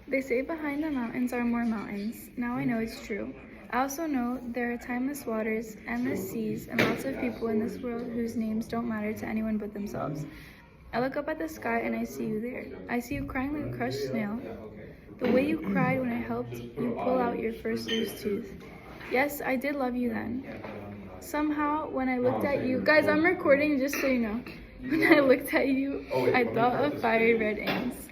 They say behind the mountains are more mountains. Now I know it's true. I also know there are timeless waters, endless seas, and lots of people in this world whose names don't matter to anyone but themselves. I look up at the sky and I see you there. I see you crying like a crushed snail. The way you cried when I helped you pull out your first loose tooth. Yes, I did love you then. Somehow, when I looked at you, guys, I'm recording just so you know. When I looked at you, I thought of fiery red ants.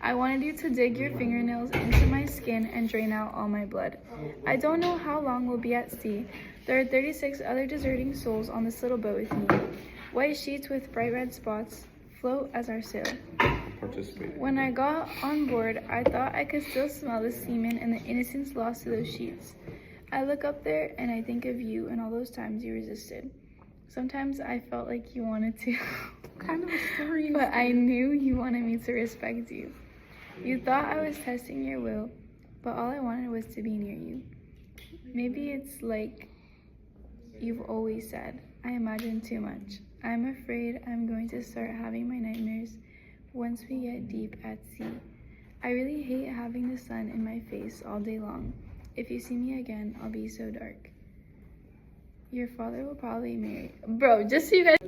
I wanted you to dig your fingernails into my skin and drain out all my blood. I don't know how long we'll be at sea. There are 36 other deserting souls on this little boat with me. White sheets with bright red spots float as our sail. When I got on board, I thought I could still smell the semen and the innocence lost to those sheets. I look up there and I think of you and all those times you resisted. Sometimes I felt like you wanted to, Kind of a story. but I knew you wanted me to respect you. You thought I was testing your will, but all I wanted was to be near you. Maybe it's like you've always said, I imagine too much. I'm afraid I'm going to start having my nightmares once we get deep at sea. I really hate having the sun in my face all day long. If you see me again, I'll be so dark. Your father will probably marry. Bro, just so you guys.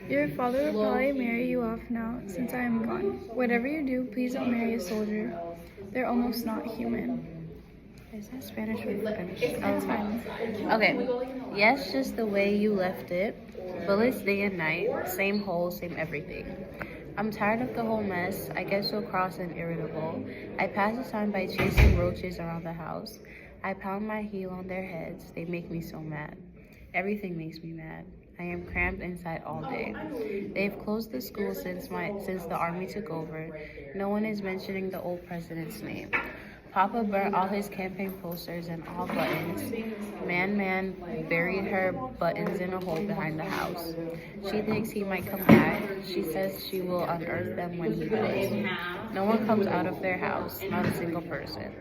Your father will probably marry you off now since I am gone. Whatever you do, please don't marry a soldier. They're almost not human. Is that Spanish or Spanish? It's fine. Okay. Yes, just the way you left it. Bullets day and night. Same hole, same everything. I'm tired of the whole mess. I get so cross and irritable. I pass the time by chasing roaches around the house. I pound my heel on their heads. They make me so mad. Everything makes me mad. I am cramped inside all day. They've closed the school since the army took over. No one is mentioning the old president's name. Papa burnt all his campaign posters and all buttons. Man buried her buttons in a hole behind the house. She thinks he might come back. She says she will unearth them when he does. No one comes out of their house, not a single person.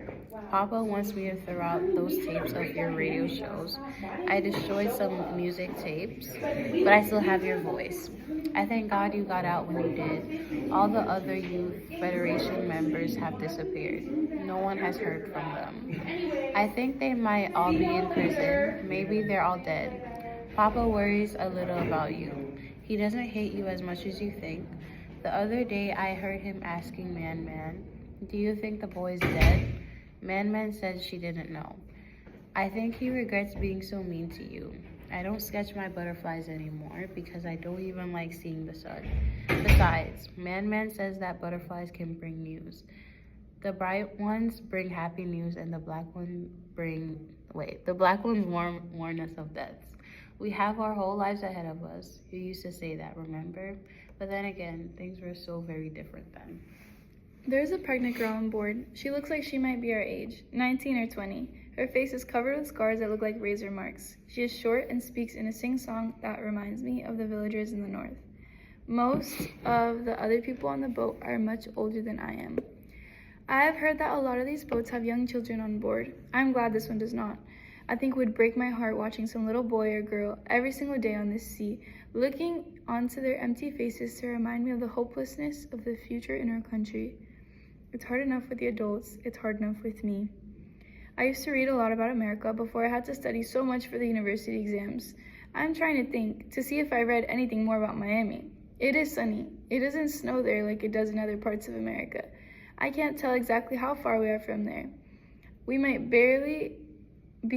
Papa wants me to throw out those tapes of your radio shows. I destroyed some music tapes, but I still have your voice. I thank God you got out when you did. All the other Youth Federation members have disappeared. No one has heard from them. I think they might all be in prison. Maybe they're all dead. Papa worries a little about you. He doesn't hate you as much as you think. The other day I heard him asking Man, do you think the boy's dead? Man said she didn't know. I think he regrets being so mean to you. I don't sketch my butterflies anymore because I don't even like seeing the sun. Besides, Man says that butterflies can bring news. The bright ones bring happy news and the black ones warn us of deaths. We have our whole lives ahead of us. You used to say that, remember? But then again, things were so very different then. There's a pregnant girl on board. She looks like she might be our age, 19 or 20. Her face is covered with scars that look like razor marks. She is short and speaks in a sing-song that reminds me of the villagers in the north. Most of the other people on the boat are much older than I am. I have heard that a lot of these boats have young children on board. I'm glad this one does not. I think it would break my heart watching some little boy or girl every single day on this sea, looking onto their empty faces to remind me of the hopelessness of the future in our country. It's hard enough with the adults, it's hard enough with me. I used to read a lot about America before I had to study so much for the university exams. I'm trying to think to see if I read anything more about Miami. It is sunny. It doesn't snow there like it does in other parts of America. I can't tell exactly how far we are from there. We might be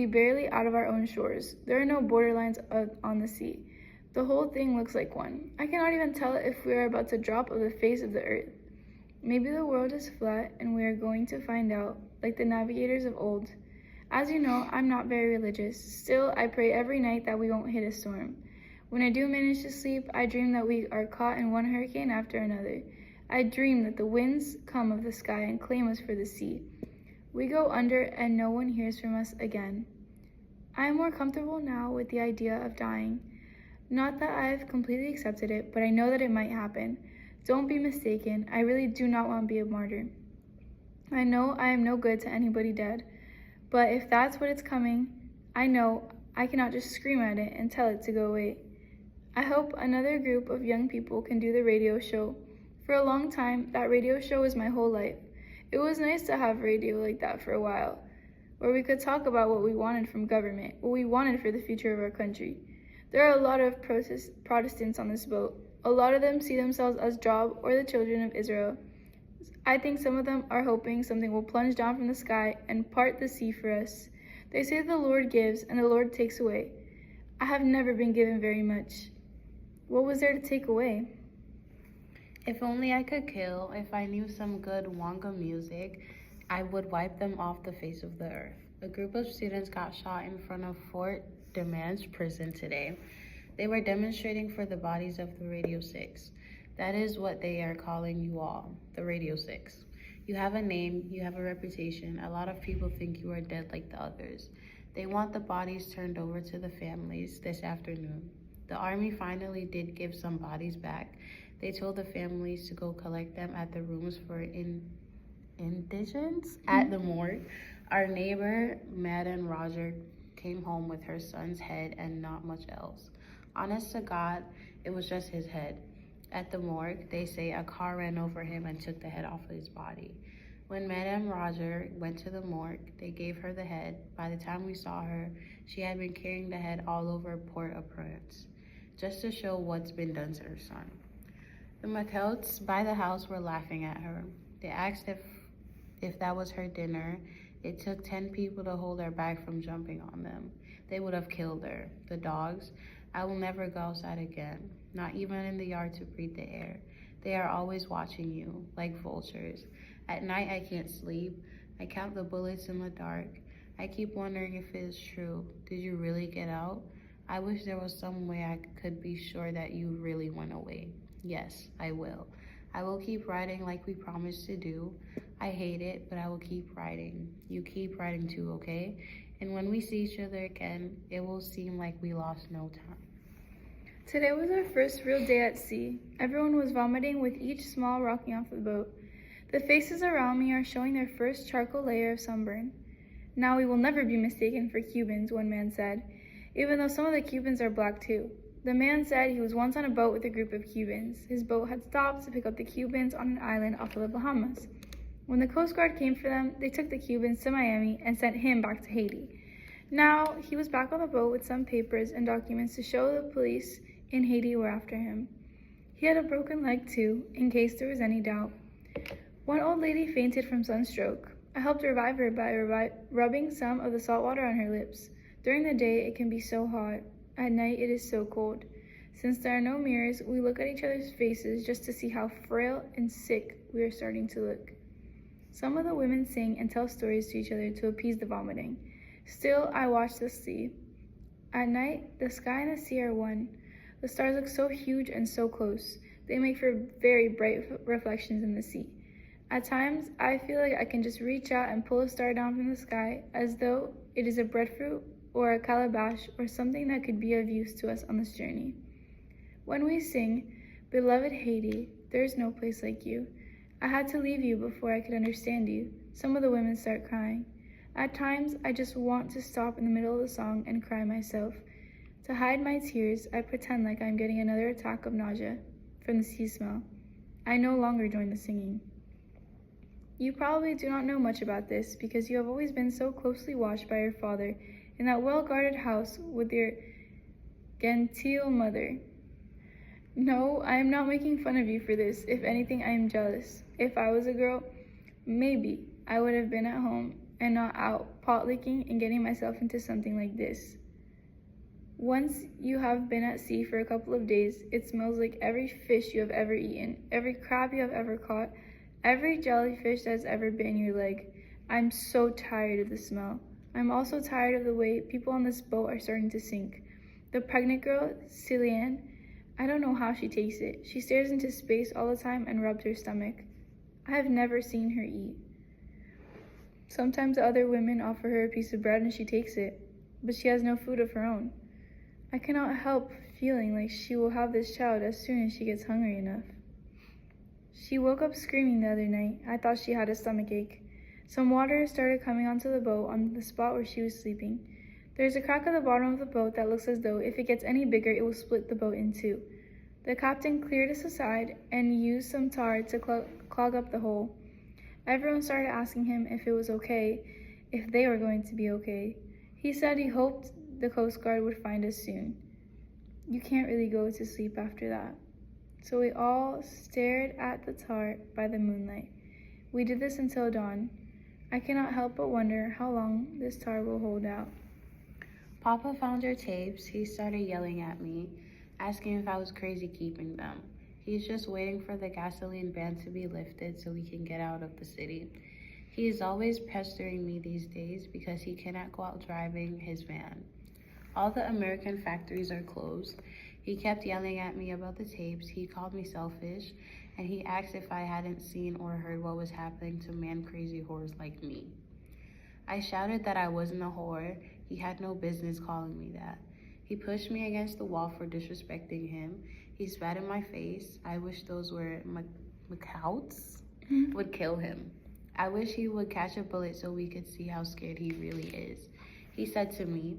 barely out of our own shores. There are no borderlines on the sea. The whole thing looks like one. I cannot even tell if we are about to drop off the face of the earth. Maybe the world is flat and we are going to find out, like the navigators of old. As you know, I'm not very religious. Still, I pray every night that we won't hit a storm. When I do manage to sleep, I dream that we are caught in one hurricane after another. I dream that the winds come of the sky and claim us for the sea. We go under and no one hears from us again. I am more comfortable now with the idea of dying. Not that I have completely accepted it, but I know that it might happen. Don't be mistaken, I really do not want to be a martyr. I know I am no good to anybody dead, but if that's what it's coming, I know I cannot just scream at it and tell it to go away. I hope another group of young people can do the radio show. For a long time, that radio show was my whole life. It was nice to have radio like that for a while, where we could talk about what we wanted from government, what we wanted for the future of our country. There are a lot of Protestants on this boat. A lot of them see themselves as Job or the children of Israel. I think some of them are hoping something will plunge down from the sky and part the sea for us. They say the Lord gives and the Lord takes away. I have never been given very much. What was there to take away? If only I could kill, if I knew some good Wanga music, I would wipe them off the face of the earth. A group of students got shot in front of Fort Demands prison today. They were demonstrating for the bodies of the Radio 6. That is what they are calling you all, the Radio 6. You have a name, you have a reputation. A lot of people think you are dead like the others. They want the bodies turned over to the families this afternoon. The army finally did give some bodies back. They told the families to go collect them at the rooms for indigents at the morgue. Our neighbor, Madden Roger, came home with her son's head and not much else. Honest to God, it was just his head. At the morgue, they say a car ran over him and took the head off of his body. When Madame Roger went to the morgue, they gave her the head. By the time we saw her, she had been carrying the head all over Port-au-Prince, just to show what's been done to her son. The McCelts by the house were laughing at her. They asked if that was her dinner. It took 10 people to hold her back from jumping on them. They would have killed her. The dogs, I will never go outside again, not even in the yard to breathe the air. They are always watching you, like vultures. At night, I can't sleep. I count the bullets in the dark. I keep wondering if it is true. Did you really get out? I wish there was some way I could be sure that you really went away. Yes, I will. I will keep writing like we promised to do. I hate it, but I will keep writing. You keep writing too, okay? And when we see each other again, it will seem like we lost no time. Today was our first real day at sea. Everyone was vomiting with each small rocking off the boat. The faces around me are showing their first charcoal layer of sunburn. Now we will never be mistaken for Cubans, one man said, even though some of the Cubans are black too. The man said he was once on a boat with a group of Cubans. His boat had stopped to pick up the Cubans on an island off of the Bahamas. When the Coast Guard came for them, they took the Cubans to Miami and sent him back to Haiti. Now, he was back on the boat with some papers and documents to show the police in Haiti were after him. He had a broken leg too, in case there was any doubt. One old lady fainted from sunstroke. I helped revive her by rubbing some of the salt water on her lips. During the day, it can be so hot. At night, it is so cold. Since there are no mirrors, we look at each other's faces just to see how frail and sick we are starting to look. Some of the women sing and tell stories to each other to appease the vomiting. Still, I watch the sea. At night, the sky and the sea are one. The stars look so huge and so close. They make for very bright reflections in the sea. At times, I feel like I can just reach out and pull a star down from the sky as though it is a breadfruit or a calabash or something that could be of use to us on this journey. When we sing, "Beloved Haiti, there is no place like you. I had to leave you before I could understand you," some of the women start crying. At times, I just want to stop in the middle of the song and cry myself. To hide my tears, I pretend like I'm getting another attack of nausea from the sea smell. I no longer join the singing. You probably do not know much about this because you have always been so closely watched by your father in that well-guarded house with your genteel mother. No, I am not making fun of you for this. If anything, I am jealous. If I was a girl, maybe I would have been at home and not out pot licking and getting myself into something like this. Once you have been at sea for a couple of days, it smells like every fish you have ever eaten, every crab you have ever caught, every jellyfish that has ever bitten your leg. I'm so tired of the smell. I'm also tired of the way people on this boat are starting to sink. The pregnant girl, Cillian, I don't know how she takes it. She stares into space all the time and rubs her stomach. I have never seen her eat. Sometimes the other women offer her a piece of bread and she takes it, but she has no food of her own. I cannot help feeling like she will have this child as soon as she gets hungry enough. She woke up screaming the other night. I thought she had a stomach ache. Some water started coming onto the boat on the spot where she was sleeping. There's a crack at the bottom of the boat that looks as though if it gets any bigger, it will split the boat in two. The captain cleared us aside and used some tar to clog up the hole. Everyone started asking him if it was okay, if they were going to be okay. He said he hoped the Coast Guard would find us soon. You can't really go to sleep after that. So we all stared at the tar by the moonlight. We did this until dawn. I cannot help but wonder how long this tar will hold out. Papa found our tapes. He started yelling at me, asking if I was crazy keeping them. He's just waiting for the gasoline ban to be lifted so we can get out of the city. He is always pestering me these days because he cannot go out driving his van. All the American factories are closed. He kept yelling at me about the tapes. He called me selfish, and he asked if I hadn't seen or heard what was happening to man-crazy whores like me. I shouted that I wasn't a whore. He had no business calling me that. He pushed me against the wall for disrespecting him. He spat in my face. I wish those were Macouts would kill him. I wish he would catch a bullet so we could see how scared he really is. He said to me,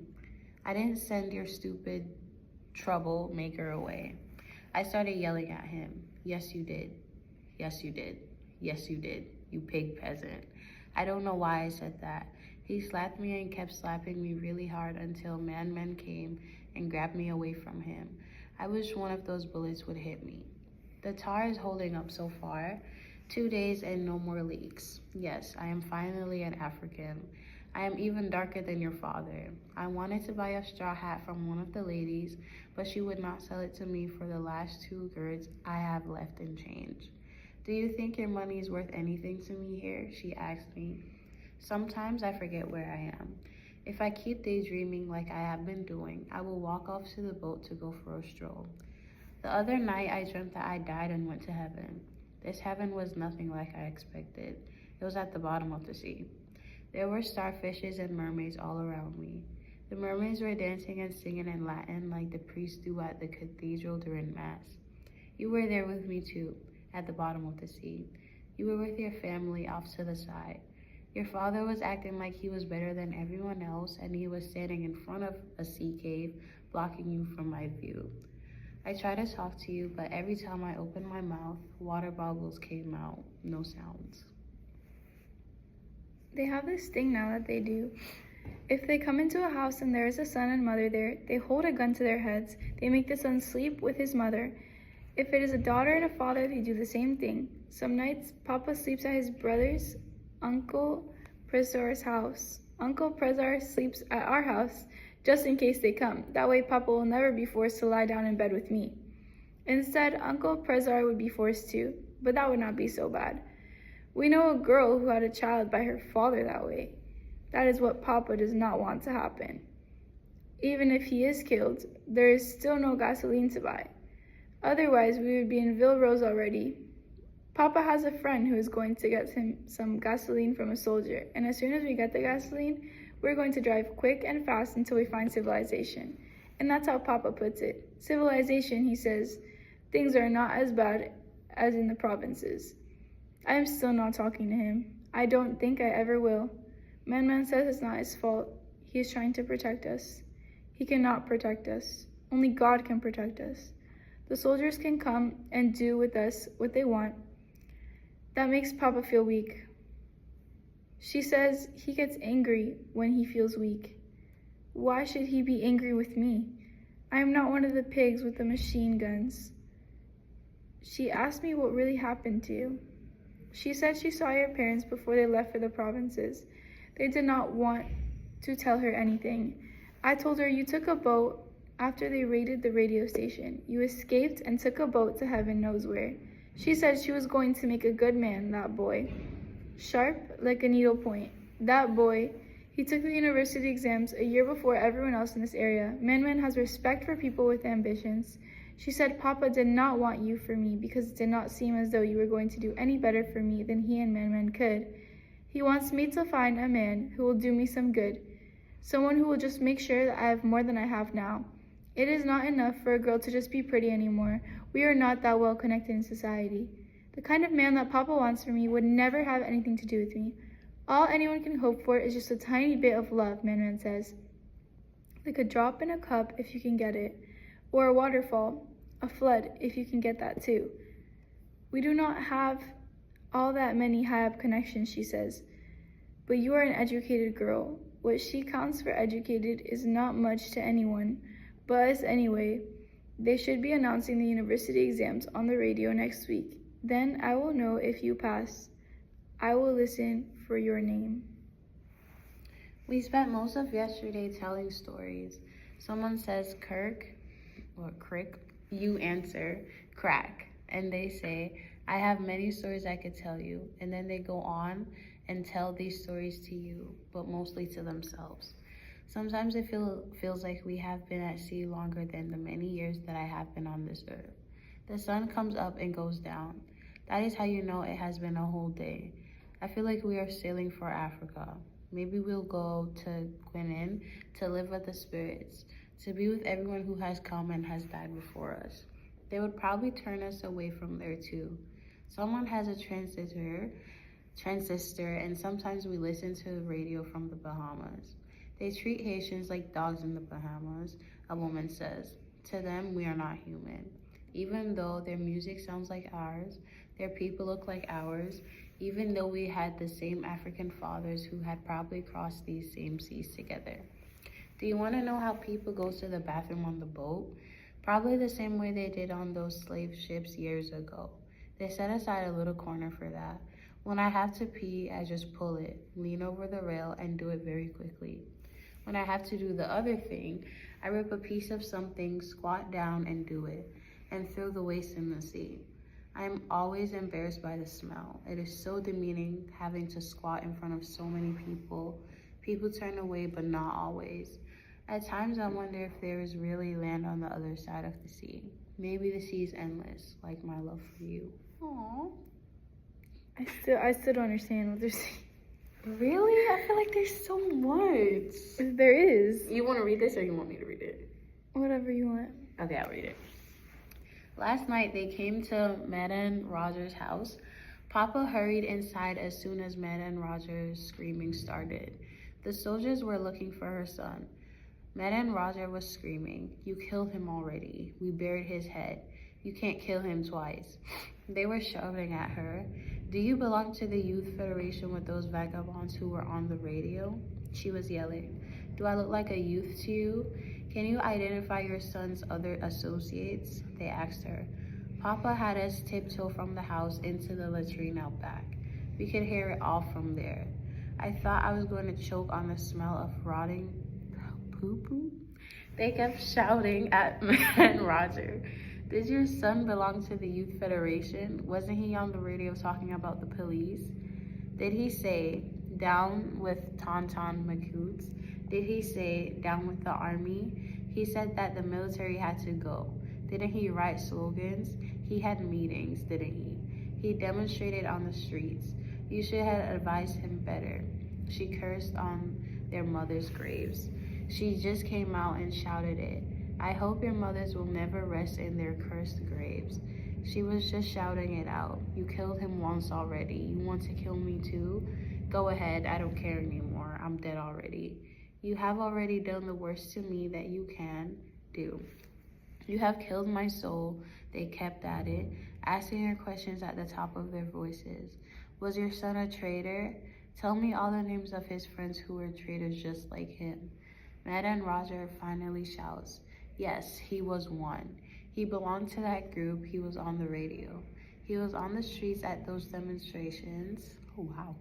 I didn't send your stupid troublemaker away. I started yelling at him. Yes, you did. Yes, you did. Yes, you did. You pig peasant. I don't know why I said that. He slapped me and kept slapping me really hard until men came and grabbed me away from him. I wish one of those bullets would hit me. The tar is holding up so far. 2 days and no more leaks. Yes, I am finally an African. I am even darker than your father. I wanted to buy a straw hat from one of the ladies, but she would not sell it to me for the last 2 gourds I have left in change. Do you think your money is worth anything to me here? She asked me. Sometimes I forget where I am. If I keep daydreaming like I have been doing, I will walk off to the boat to go for a stroll. The other night I dreamt that I died and went to heaven. This heaven was nothing like I expected. It was at the bottom of the sea. There were starfishes and mermaids all around me. The mermaids were dancing and singing in Latin like the priests do at the cathedral during Mass. You were there with me too, at the bottom of the sea. You were with your family off to the side. Your father was acting like he was better than everyone else, and he was standing in front of a sea cave, blocking you from my view. I tried to talk to you, but every time I opened my mouth, water bubbles came out, no sounds. They have this thing now that they do. If they come into a house and there is a son and mother there, they hold a gun to their heads. They make the son sleep with his mother. If it is a daughter and a father, they do the same thing. Some nights, Papa sleeps at his brother's, Uncle Prezar's house. Uncle Prezar sleeps at our house just in case they come. That way Papa will never be forced to lie down in bed with me. Instead, Uncle Prezar would be forced to, but that would not be so bad. We know a girl who had a child by her father that way. That is what Papa does not want to happen. Even if he is killed, there is still no gasoline to buy. Otherwise, we would be in Ville Rose already. Papa has a friend who is going to get him some gasoline from a soldier, and as soon as we get the gasoline, we're going to drive quick and fast until we find civilization. And that's how Papa puts it. Civilization, he says, things are not as bad as in the provinces. I am still not talking to him. I don't think I ever will. Man says it's not his fault. He is trying to protect us. He cannot protect us. Only God can protect us. The soldiers can come and do with us what they want. That makes Papa feel weak. She says he gets angry when he feels weak. Why should he be angry with me? I am not one of the pigs with the machine guns. She asked me what really happened to you. She said she saw your parents before they left for the provinces. They did not want to tell her anything. I told her you took a boat after they raided the radio station. You escaped and took a boat to heaven knows where. She said she was going to make a good man, that boy. Sharp like a needle point. That boy, he took the university exams a year before everyone else in this area. Man has respect for people with ambitions. She said Papa did not want you for me because it did not seem as though you were going to do any better for me than he and Man could. He wants me to find a man who will do me some good. Someone who will just make sure that I have more than I have now. It is not enough for a girl to just be pretty anymore. We are not that well connected in society. The kind of man that Papa wants for me would never have anything to do with me. All anyone can hope for is just a tiny bit of love, Man says. Like a drop in a cup if you can get it, or a waterfall, a flood if you can get that too. We do not have All that many high-up connections, she says. But you are an educated girl. What she counts for educated is not much to anyone, but us anyway. They should be announcing the university exams on the radio next week. Then I will know if you pass. I will listen for your name. We spent most of yesterday telling stories. Someone says Kirk or Crick, you answer crack, and they say, I have many stories I could tell you, and then they go on and tell these stories to you, but mostly to themselves. Sometimes it feels like we have been at sea longer than the many years that I have been on this earth. The sun comes up and goes down. That is how you know it has been a whole day. I feel like we are sailing for Africa. Maybe we'll go to Guinan to live with the spirits, to be with everyone who has come and has died before us. They would probably turn us away from there too. Someone has a transistor, and sometimes we listen to the radio from the Bahamas. They treat Haitians like dogs in the Bahamas, a woman says. To them, we are not human. Even though their music sounds like ours, their people look like ours, even though we had the same African fathers who had probably crossed these same seas together. Do you want to know how people go to the bathroom on the boat? Probably the same way they did on those slave ships years ago. They set aside a little corner for that. When I have to pee, I just pull it, lean over the rail, and do it very quickly. When I have to do the other thing, I rip a piece of something, squat down, and do it, and throw the waste in the sea. I am always embarrassed by the smell. It is so demeaning having to squat in front of so many people. People turn away, but not always. At times, I wonder if there is really land on the other side of the sea. Maybe the sea is endless, like my love for you. Aww. I still don't understand what they're saying. Really? I feel like there's so much. There is. You want to read this or you want me to read it? Whatever you want. Okay, I'll read it. Last night, they came to Madame Rogers' house. Papa hurried inside as soon as Madame Rogers' screaming started. The soldiers were looking for her son. Madame Roger was screaming, "You killed him already. We buried his head. You can't kill him twice." They were shouting at her. "Do you belong to the Youth Federation with those vagabonds who were on the radio?" She was yelling. "Do I look like a youth to you? Can you identify your son's other associates?" They asked her. Papa had us tiptoe from the house into the latrine out back. We could hear it all from there. I thought I was going to choke on the smell of rotting poo-poo. They kept shouting at man Roger. "Did your son belong to the Youth Federation? Wasn't he on the radio talking about the police? Did he say, 'Down with Tonton Macoots'? Did he say, 'Down with the army'? He said that the military had to go. Didn't he write slogans? He had meetings, didn't he? He demonstrated on the streets. You should have advised him better." She cursed on their mothers' graves. She just came out and shouted it. "I hope your mothers will never rest in their cursed graves." She was just shouting it out. "You killed him once already. You want to kill me too? Go ahead, I don't care anymore. I'm dead already. You have already done the worst to me that you can do. You have killed my soul." They kept at it, asking her questions at the top of their voices. "Was your son a traitor? Tell me all the names of his friends who were traitors just like him." Madame Roger finally shouts, "Yes, he was one. He belonged to that group. He was on the radio. He was on the streets at those demonstrations." Oh, wow.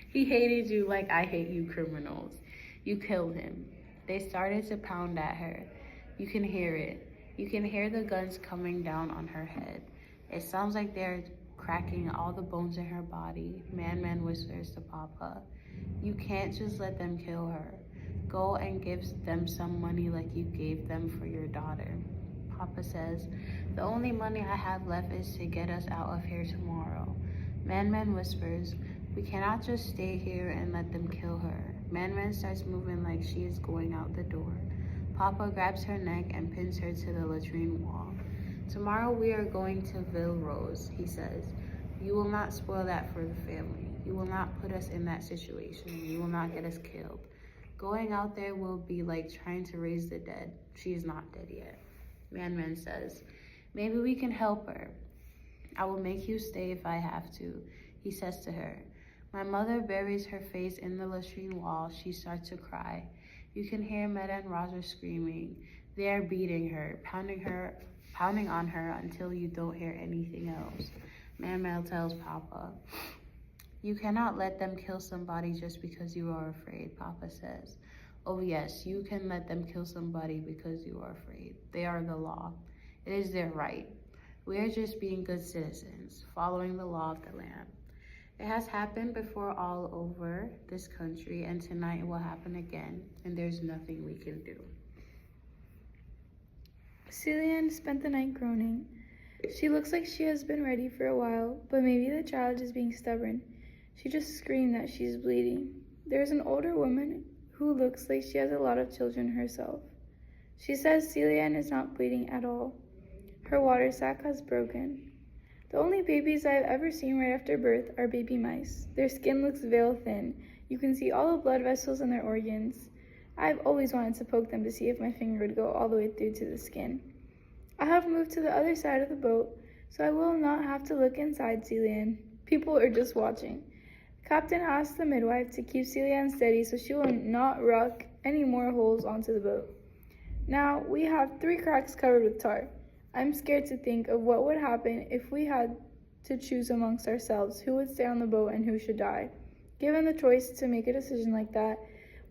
"He hated you like I hate you criminals. You killed him." They started to pound at her. You can hear it. You can hear the guns coming down on her head. It sounds like they're cracking all the bones in her body. Man whispers to Papa, "You can't just let them kill her. Go and give them some money like you gave them for your daughter." Papa says, "The only money I have left is to get us out of here tomorrow." Man whispers, "We cannot just stay here and let them kill her." Man starts moving like she is going out the door. Papa grabs her neck and pins her to the latrine wall. "Tomorrow we are going to Ville Rose," he says. "You will not spoil that for the family. You will not put us in that situation. You will not get us killed. Going out there will be like trying to raise the dead. She is not dead yet." Man says, "Maybe we can help her. I will make you stay if I have to. He says to her. My mother buries her face in the latrine wall. She starts to cry. You can hear Meta and Roger screaming. They are beating her, pounding on her until you don't hear anything else. Manuel tells Papa, you cannot let them kill somebody just because you are afraid, Papa says. Oh yes, you can let them kill somebody because you are afraid. They are the law. It is their right. We are just being good citizens, following the law of the land. It has happened before all over this country, and tonight it will happen again, and there's nothing we can do. Cillian spent the night groaning. She looks like she has been ready for a while, but maybe the child is being stubborn. She just screamed that she's bleeding. There's an older woman who looks like she has a lot of children herself. She says Cillian is not bleeding at all. Her water sac has broken. The only babies I've ever seen right after birth are baby mice. Their skin looks veil thin. You can see all the blood vessels in their organs. I've always wanted to poke them to see if my finger would go all the way through to the skin. I have moved to the other side of the boat, so I will not have to look inside Cillian. People are just watching. Captain asked the midwife to keep Cillian steady so she will not rock any more holes onto the boat. Now, we have 3 cracks covered with tar. I'm scared to think of what would happen if we had to choose amongst ourselves who would stay on the boat and who should die. Given the choice to make a decision like that,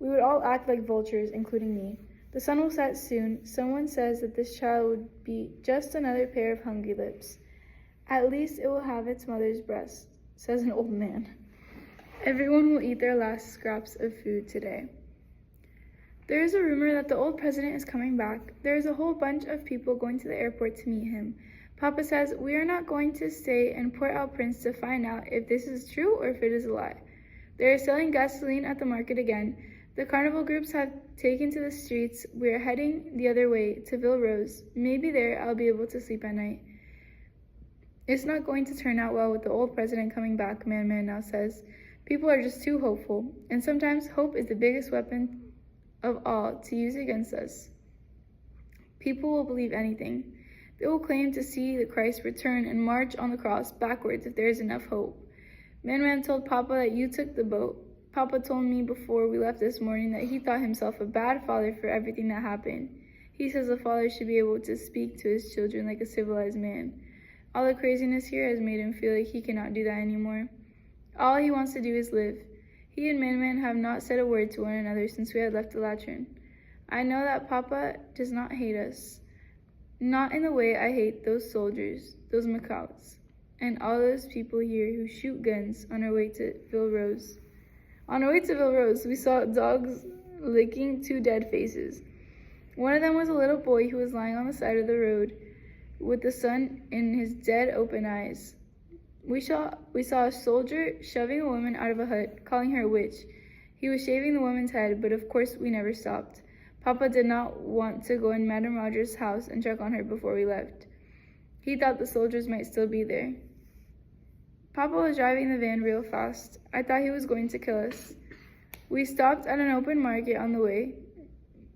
we would all act like vultures, including me. The sun will set soon. Someone says that this child would be just another pair of hungry lips. At least it will have its mother's breast, says an old man. Everyone will eat their last scraps of food today. There is a rumor that the old president is coming back. There is a whole bunch of people going to the airport to meet him. Papa says we are not going to stay in Port-au-Prince to find out if this is true or if it is a lie. They are selling gasoline at the market again. The carnival groups have taken to the streets. We are heading the other way to Ville Rose. Maybe there I'll be able to sleep at night. It's not going to turn out well with the old president coming back, Man now says. People are just too hopeful, and sometimes hope is the biggest weapon of all to use against us. People will believe anything. They will claim to see the Christ return and march on the cross backwards if there is enough hope. Man told Papa that you took the boat. Papa told me before we left this morning that he thought himself a bad father for everything that happened. He says a father should be able to speak to his children like a civilized man. All the craziness here has made him feel like he cannot do that anymore. All he wants to do is live. He and Man have not said a word to one another since we had left the Latrin. I know that Papa does not hate us. Not in the way I hate those soldiers, those Macaws, and all those people here who shoot guns on our way to Ville Rose. On our way to Ville Rose, we saw dogs licking 2 dead faces. One of them was a little boy who was lying on the side of the road with the sun in his dead open eyes. We saw a soldier shoving a woman out of a hut, calling her a witch. He was shaving the woman's head, but of course we never stopped. Papa did not want to go in Madame Roger's house and check on her before we left. He thought the soldiers might still be there. Papa was driving the van real fast. I thought he was going to kill us. We stopped at an open market on the way.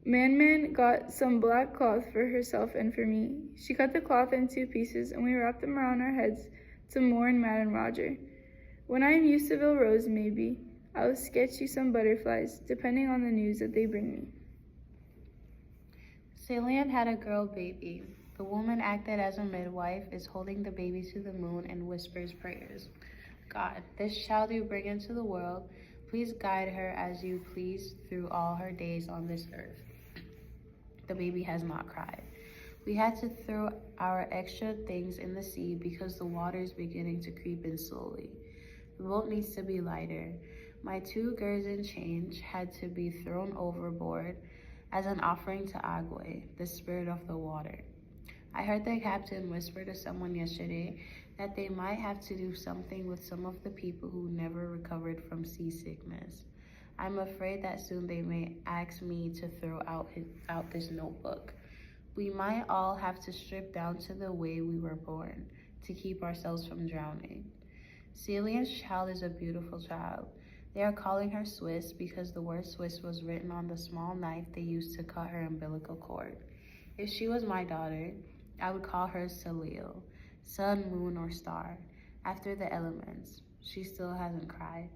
Man got some black cloth for herself and for me. She cut the cloth in 2 pieces and we wrapped them around our heads to mourn Madame Roger. When I am used to Ville Rose, maybe, I will sketch you some butterflies, depending on the news that they bring me. Cillian had a girl baby. The woman acted as a midwife, is holding the baby to the moon and whispers prayers. God, this child you bring into the world, please guide her as you please through all her days on this earth. The baby has not cried. We had to throw our extra things in the sea because the water is beginning to creep in slowly. The boat needs to be lighter. My 2 Guernsey change had to be thrown overboard as an offering to Agwe, the spirit of the water. I heard the captain whisper to someone yesterday that they might have to do something with some of the people who never recovered from seasickness. I'm afraid that soon they may ask me to throw out this notebook. We might all have to strip down to the way we were born to keep ourselves from drowning. Cillian's child is a beautiful child. They are calling her Swiss because the word Swiss was written on the small knife they used to cut her umbilical cord. If she was my daughter, I would call her Salil, sun, moon, or star, after the elements. She still hasn't cried.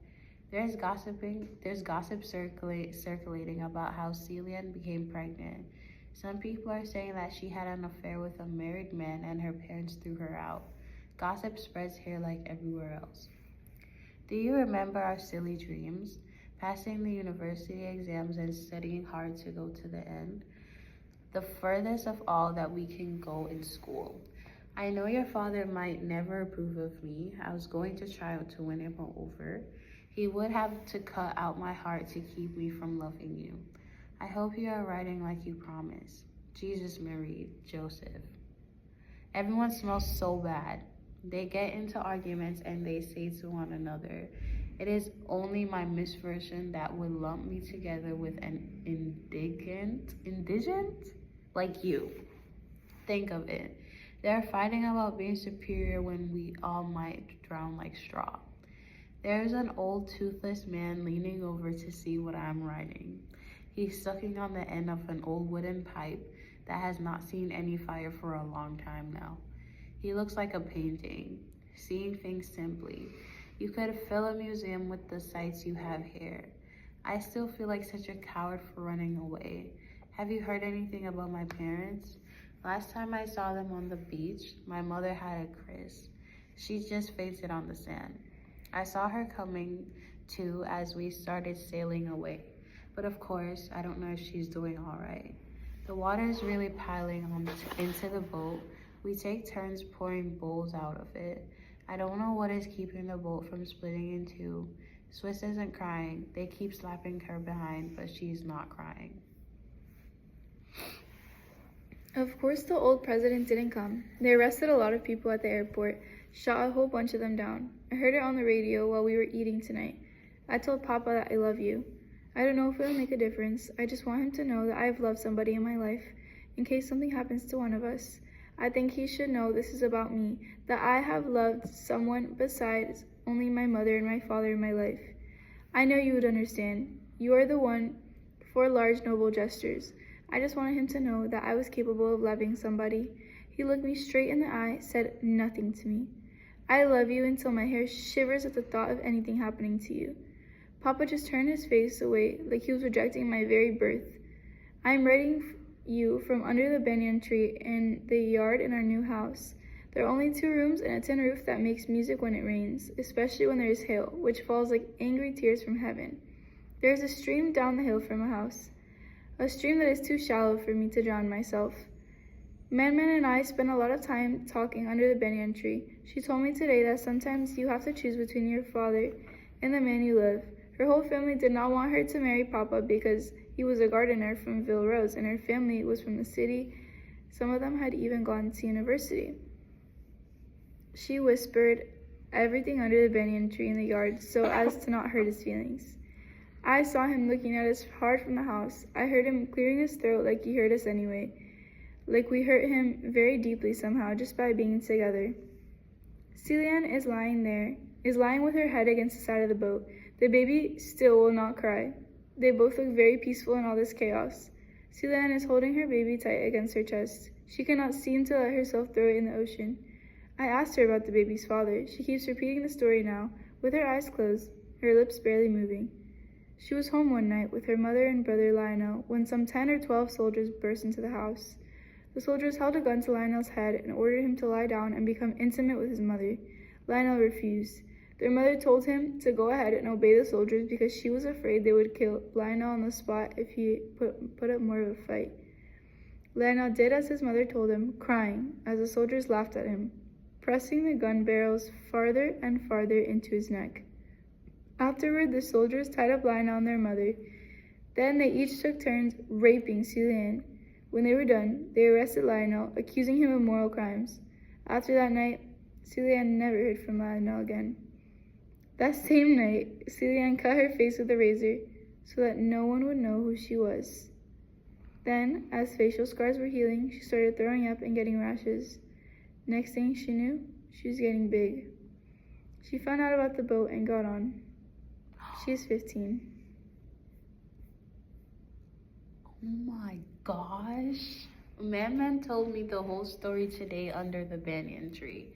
There's gossip circulating about how Celian became pregnant. Some people are saying that she had an affair with a married man and her parents threw her out. Gossip spreads here like everywhere else. Do you remember our silly dreams? Passing the university exams and studying hard to go to the end? The furthest of all that we can go in school. I know your father might never approve of me. I was going to try to win him over. He would have to cut out my heart to keep me from loving you. I hope you are writing like you promised. Jesus, Mary, Joseph. Everyone smells so bad. They get into arguments and they say to one another, it is only my misfortune that would lump me together with an indigent like you. Think of it. They're fighting about being superior when we all might drown like straw. There's an old toothless man leaning over to see what I'm writing. He's sucking on the end of an old wooden pipe that has not seen any fire for a long time now. He looks like a painting, seeing things simply. You could fill a museum with the sights you have here. I still feel like such a coward for running away. Have you heard anything about my parents? Last time I saw them on the beach, my mother had a Chris. She just fainted on the sand. I saw her coming to as we started sailing away. But of course, I don't know if she's doing all right. The water is really piling into the boat. We take turns pouring bowls out of it. I don't know what is keeping the boat from splitting in two. Swiss isn't crying. They keep slapping her behind, but she's not crying. Of course, the old president didn't come. They arrested a lot of people at the airport, shot a whole bunch of them down. I heard it on the radio while we were eating tonight. I told Papa that I love you. I don't know if it'll make a difference. I just want him to know that I've loved somebody in my life, in case something happens to one of us. I think he should know this is about me, that I have loved someone besides only my mother and my father in my life. I know you would understand. You are the one for large noble gestures. I just wanted him to know that I was capable of loving somebody. He looked me straight in the eye, said nothing to me. I love you until my hair shivers at the thought of anything happening to you. Papa just turned his face away like he was rejecting my very birth. I am writing you from under the banyan tree in the yard in our new house. There are only 2 rooms and a tin roof that makes music when it rains, especially when there is hail, which falls like angry tears from heaven. There is a stream down the hill from a house, a stream that is too shallow for me to drown myself. Man and I spent a lot of time talking under the banyan tree. She told me today that sometimes you have to choose between your father and the man you love. Her whole family did not want her to marry Papa because he was a gardener from Ville Rose and her family was from the city. Some of them had even gone to university. She whispered everything under the banyan tree in the yard so as to not hurt his feelings. I saw him looking at us hard from the house. I heard him clearing his throat like he hurt us anyway. Like we hurt him very deeply somehow just by being together. Celian is lying with her head against the side of the boat. The baby still will not cry. They both look very peaceful in all this chaos. Celian is holding her baby tight against her chest. She cannot seem to let herself throw it in the ocean. I asked her about the baby's father. She keeps repeating the story now, with her eyes closed, her lips barely moving. She was home one night with her mother and brother Lionel when some 10 or 12 soldiers burst into the house. The soldiers held a gun to Lionel's head and ordered him to lie down and become intimate with his mother. Lionel refused. Their mother told him to go ahead and obey the soldiers because she was afraid they would kill Lionel on the spot if he put up more of a fight. Lionel did as his mother told him, crying, as the soldiers laughed at him, pressing the gun barrels farther and farther into his neck. Afterward, the soldiers tied up Lionel and their mother. Then they each took turns raping Celian. When they were done, they arrested Lionel, accusing him of moral crimes. After that night, Celian never heard from Lionel again. That same night, Celian cut her face with a razor so that no one would know who she was. Then, as facial scars were healing, she started throwing up and getting rashes. Next thing she knew, she was getting big. She found out about the boat and got on. She's 15. Oh my gosh. Man told me the whole story today under the banyan tree.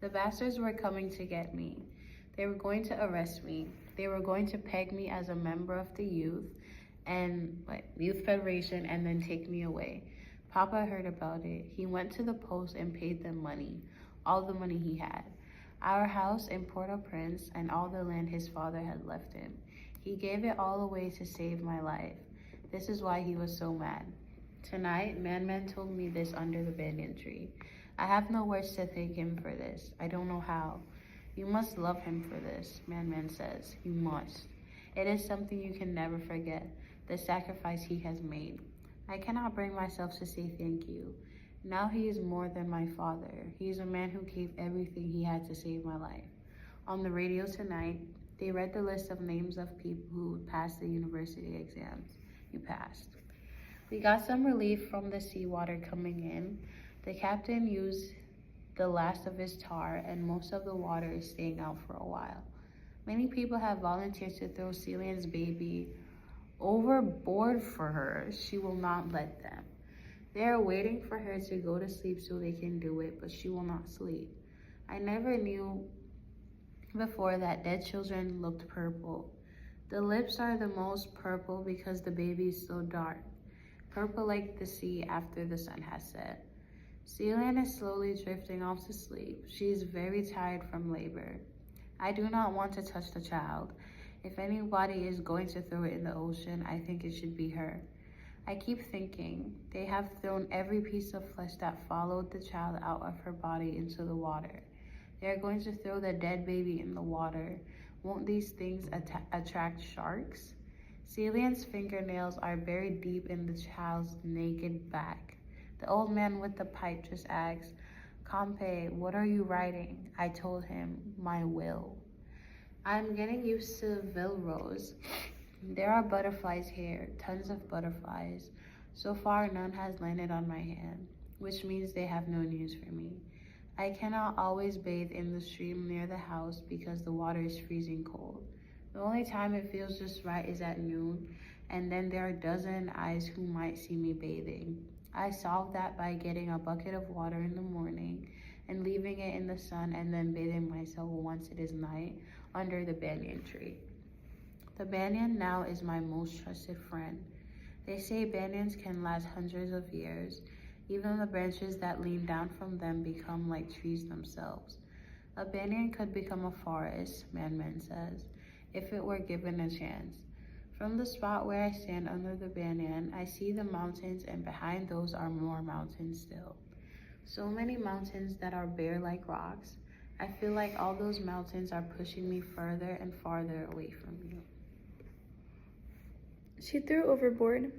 The bastards were coming to get me. They were going to arrest me. They were going to peg me as a member of the youth federation and then take me away. Papa heard about it. He went to the post and paid them money, all the money he had. Our house in Port-au-Prince and all the land his father had left him. He gave it all away to save my life. This is why he was so mad. Tonight, Man told me this under the banyan tree. I have no words to thank him for this. I don't know how. You must love him for this, Man says. You must. It is something you can never forget, the sacrifice he has made. I cannot bring myself to say thank you. Now he is more than my father. He is a man who gave everything he had to save my life. On the radio tonight, they read the list of names of people who passed the university exams. You passed. We got some relief from the seawater coming in. The captain used the last of his tar, and most of the water is staying out for a while. Many people have volunteered to throw Celian's baby overboard for her. She will not let them. They are waiting for her to go to sleep so they can do it, but she will not sleep. I never knew before that dead children looked purple. The lips are the most purple because the baby is so dark, purple like the sea after the sun has set. Celian is slowly drifting off to sleep. She is very tired from labor. I do not want to touch the child. If anybody is going to throw it in the ocean, I think it should be her. I keep thinking, they have thrown every piece of flesh that followed the child out of her body into the water. They are going to throw the dead baby in the water. Won't these things attract sharks? Celian's fingernails are buried deep in the child's naked back. The old man with the pipe just asks, Campe, what are you writing? I told him, my will. I'm getting used to Vilrose. There are butterflies here, tons of butterflies. So far, none has landed on my hand, which means they have no news for me. I cannot always bathe in the stream near the house because the water is freezing cold. The only time it feels just right is at noon, and then there are a dozen eyes who might see me bathing. I solve that by getting a bucket of water in the morning and leaving it in the sun and then bathing myself once it is night under the banyan tree. The banyan now is my most trusted friend. They say banyans can last hundreds of years. Even the branches that lean down from them become like trees themselves. A banyan could become a forest, Man says, if it were given a chance. From the spot where I stand under the banyan, I see the mountains, and behind those are more mountains still. So many mountains that are bare like rocks. I feel like all those mountains are pushing me further and farther away from you. She threw overboard.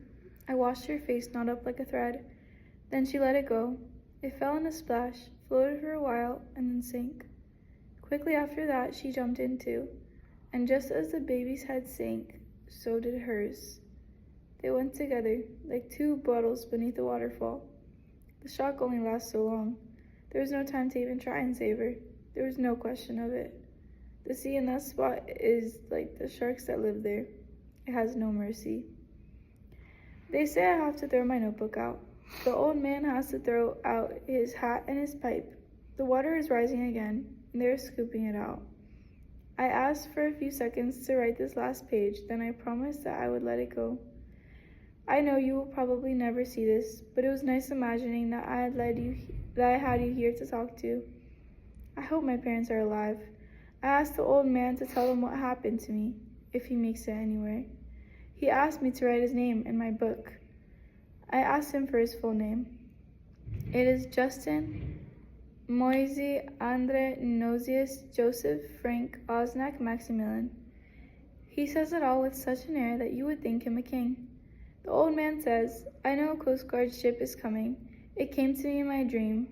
I watched her face knot up like a thread. Then she let it go. It fell in a splash, floated for a while, and then sank. Quickly after that, she jumped in too. And just as the baby's head sank, so did hers. They went together, like two bottles beneath the waterfall. The shock only lasts so long. There was no time to even try and save her. There was no question of it. The sea in that spot is like the sharks that live there. It has no mercy. They say I have to throw my notebook out. The old man has to throw out his hat and his pipe. The water is rising again, and they're scooping it out. I asked for a few seconds to write this last page, then I promised that I would let it go. I know you will probably never see this, but it was nice imagining that I had you here to talk to. I hope my parents are alive. I asked the old man to tell them what happened to me, if he makes it anywhere. He asked me to write his name in my book. I asked him for his full name. It is Justin Moise Andre Nosius Joseph Frank Osnak Maximilian. He says it all with such an air that you would think him a king. The old man says, I know a Coast Guard ship is coming. It came to me in my dream.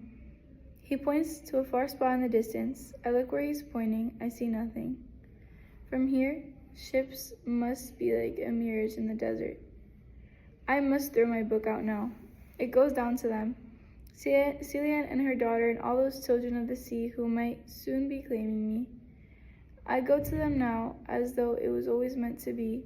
He points to a far spot in the distance. I look where he's pointing. I see nothing. From here, ships must be like a mirage in the desert. I must throw my book out now. It goes down to them. Celian and her daughter and all those children of the sea who might soon be claiming me. I go to them now as though it was always meant to be,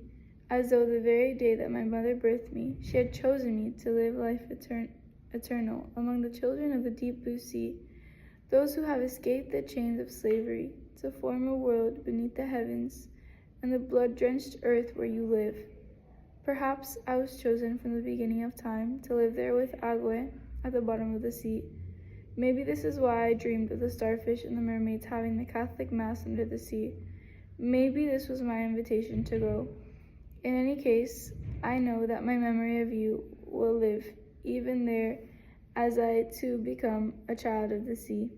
as though the very day that my mother birthed me, she had chosen me to live life eternal among the children of the deep blue sea, those who have escaped the chains of slavery, to form a world beneath the heavens and the blood-drenched earth where you live. Perhaps I was chosen from the beginning of time to live there with Agwe at the bottom of the sea. Maybe this is why I dreamed of the starfish and the mermaids having the Catholic Mass under the sea. Maybe this was my invitation to go. In any case, I know that my memory of you will live even there as I too become a child of the sea.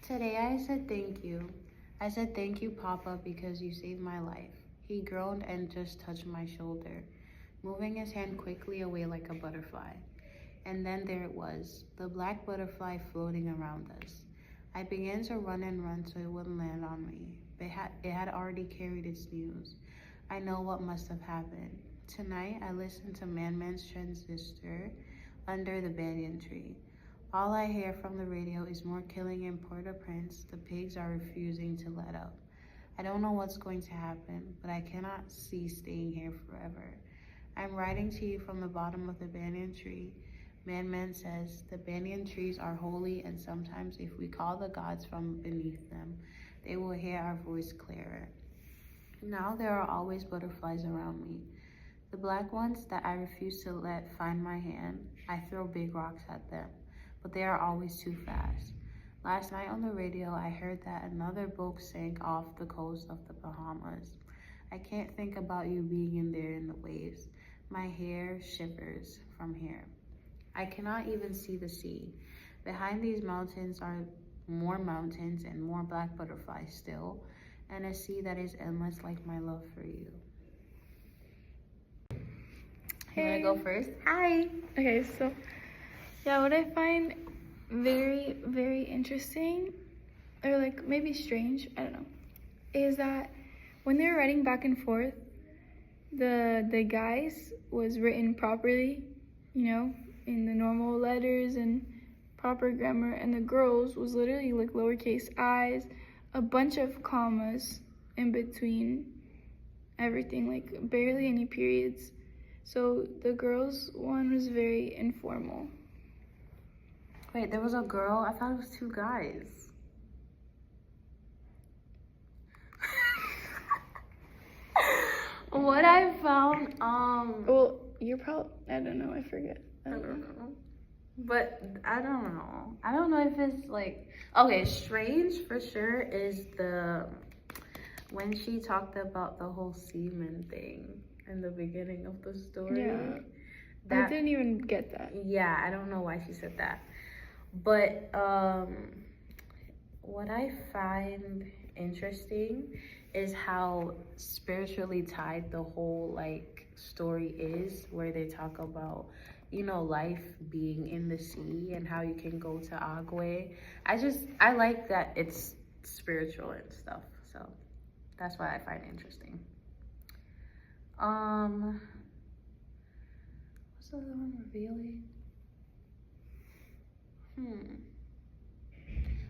Today I said thank you. I said thank you, Papa, because you saved my life. He groaned and just touched my shoulder, moving his hand quickly away like a butterfly. And then there it was, the black butterfly floating around us. I began to run and run so it wouldn't land on me, but it had already carried its news. I know what must have happened. Tonight I listened to Man Man's transistor under the banyan tree. All I hear from the radio is more killing in Port-au-Prince. The pigs are refusing to let up. I don't know what's going to happen, but I cannot see staying here forever. I'm writing to you from the bottom of the banyan tree. Man says, the banyan trees are holy, and sometimes if we call the gods from beneath them, they will hear our voice clearer. Now there are always butterflies around me. The black ones that I refuse to let find my hand, I throw big rocks at them, but they are always too fast. Last night on the radio, I heard that another boat sank off the coast of the Bahamas. I can't think about you being in there in the waves. My hair shivers from here. I cannot even see the sea. Behind these mountains are more mountains and more black butterflies still, and a sea that is endless like my love for you. Hey. You wanna go first? Hi. Okay, so yeah, what I find very, very interesting, or like maybe strange, I don't know, is that when they were writing back and forth, the guys was written properly, you know, in the normal letters and proper grammar, and the girls was literally like lowercase i's, a bunch of commas in between everything, like barely any periods. So the girls one was very informal. Wait, there was a girl? I thought it was two guys. What I found, Well, you're probably, I don't know, I forget. I don't know. But I don't know. I don't know if it's like, okay, strange for sure is when she talked about the whole semen thing in the beginning of the story. Yeah. I didn't even get that. Yeah, I don't know why she said that. But what I find interesting is how spiritually tied the whole like story is, where they talk about, you know, life being in the sea and how you can go to Agwe. I like that it's spiritual and stuff, so that's why I find it interesting. What's the other one? Revealing?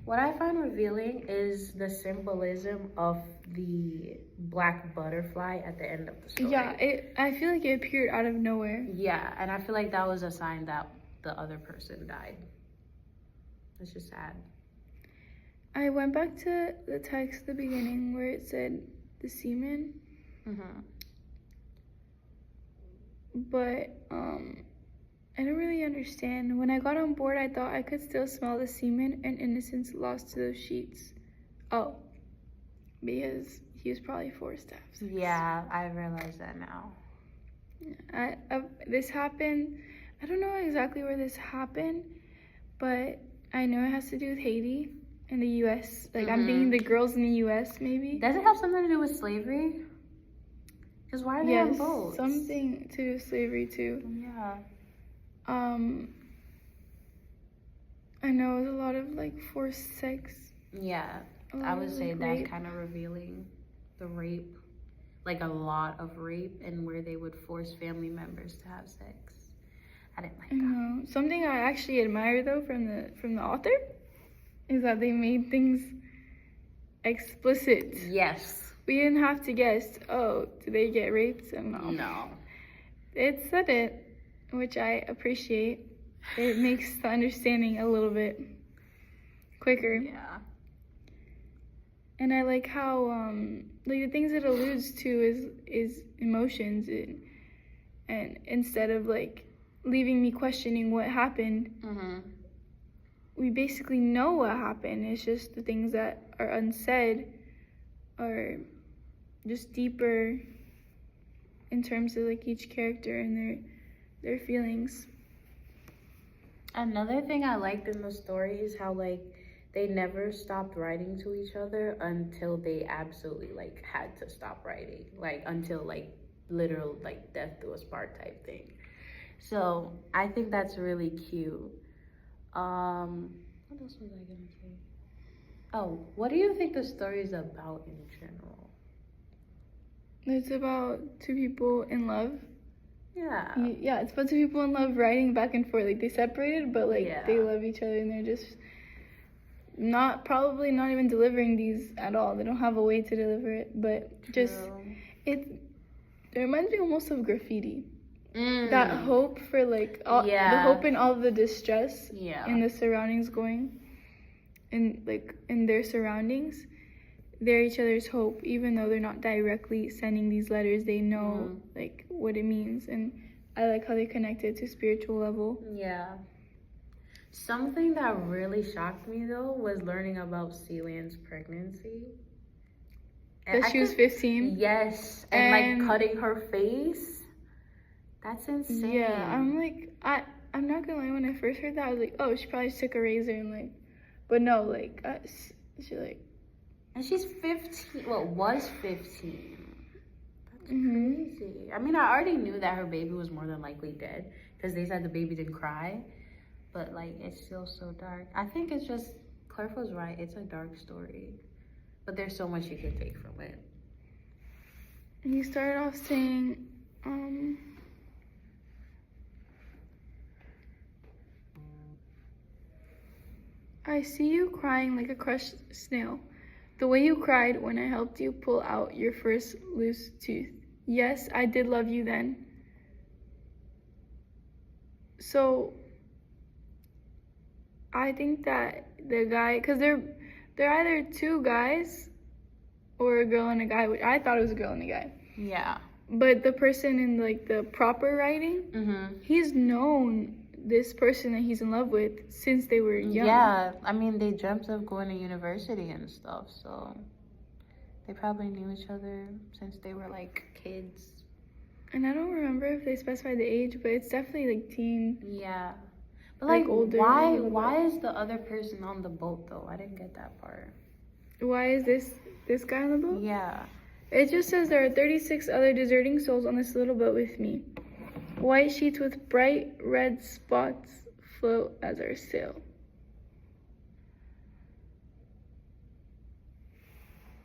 What I find revealing is the symbolism of the black butterfly at the end of the story. Yeah, I feel like it appeared out of nowhere. Yeah, and I feel like that was a sign that the other person died. It's just sad. I went back to the text at the beginning where it said the semen. But I don't really understand. When I got on board, I thought I could still smell the semen and innocence lost to those sheets. Oh, because he was probably forced to have sex. Yeah, I realize that now. This happened, I don't know exactly where this happened, but I know it has to do with Haiti and the U.S. Like, I'm thinking the girls in the U.S. maybe. Does it have something to do with slavery? Because why are they on boats? Something to do with slavery too. Yeah. I know it was a lot of like forced sex. Yeah, I would say that's kind of revealing. The rape, like a lot of rape, and where they would force family members to have sex. I didn't like that. No. Something I actually admire though from the author is that they made things explicit. Yes. We didn't have to guess, oh, did they get raped? And No. It said it, which I appreciate. It makes the understanding a little bit quicker. Yeah. And I like how like the things it alludes to is emotions, and instead of like leaving me questioning what happened, we basically know what happened. It's just the things that are unsaid are just deeper in terms of like each character and their feelings. Another thing I liked in the story is how like they never stopped writing to each other until they absolutely like had to stop writing, like until like literal like death do us part type thing. So I think that's really cute. What else was I gonna say? Oh, what do you think the story is about in general? It's about two people in love. Yeah. Yeah, it's about two people in love writing back and forth. Like they separated, but like they love each other, and they're just probably not even delivering these at all. They don't have a way to deliver it, but just it reminds me almost of graffiti. That hope for like the hope in all of the distress in the surroundings going, and like in their surroundings, they're each other's hope. Even though they're not directly sending these letters, they know like what it means, and I like how they connect it to spiritual level. Yeah. Something that really shocked me though was learning about Celian's pregnancy. That she was 15. Yes, and like cutting her face. That's insane. Yeah, I'm not gonna lie. When I first heard that, I was like, oh, she probably just took a razor and like, but no, like she like. And she's 15. Well, was 15. That's crazy. I mean, I already knew that her baby was more than likely dead because they said the baby didn't cry. But like, it's still so dark. I think it's just Claire's right. It's a dark story, but there's so much you can take from it. He started off saying, I see you crying like a crushed snail, the way you cried when I helped you pull out your first loose tooth. Yes, I did love you then. So I think that the guy, because they're either two guys or a girl and a guy, which I thought it was a girl and a guy. Yeah. But the person in like the proper writing, he's known this person that he's in love with since they were young. Yeah, I mean, they dreamt of going to university and stuff, so they probably knew each other since they were like kids. And I don't remember if they specified the age, but it's definitely like teen. Yeah. But like older. Why is the other person on the boat though? I didn't get that part. Why is this guy on the boat? Yeah. It just says there are 36 other deserting souls on this little boat with me. White sheets with bright red spots float as our sail.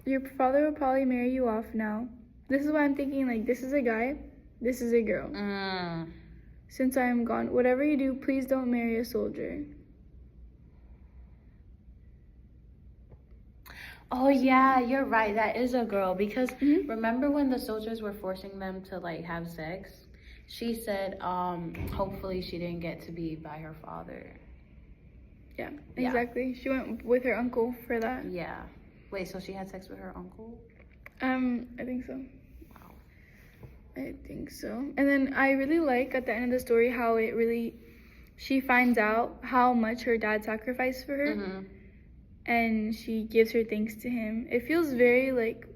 Your father will probably marry you off now. This is why I'm thinking like this is a guy, this is a girl. Since I am gone, whatever you do, please don't marry a soldier. Oh yeah, you're right. That is a girl because remember when the soldiers were forcing them to like have sex? She said, hopefully she didn't get to be by her father. Yeah, exactly. She went with her uncle for that. Yeah. Wait, so she had sex with her uncle? I think so. Wow. I think so. And then I really like at the end of the story how she finds out how much her dad sacrificed for her. And she gives her thanks to him. It feels very like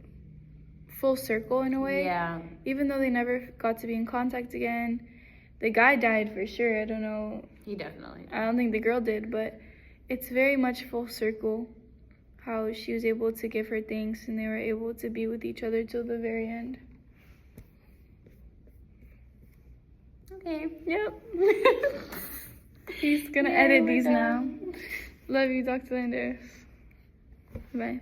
full circle in a way. Yeah. Even though they never got to be in contact again. The guy died for sure. I don't know. He definitely did. I don't think the girl did, but it's very much full circle. How she was able to give her thanks and they were able to be with each other till the very end. Okay. Yep. He's gonna edit these now. Love you, Dr. Landers. Bye.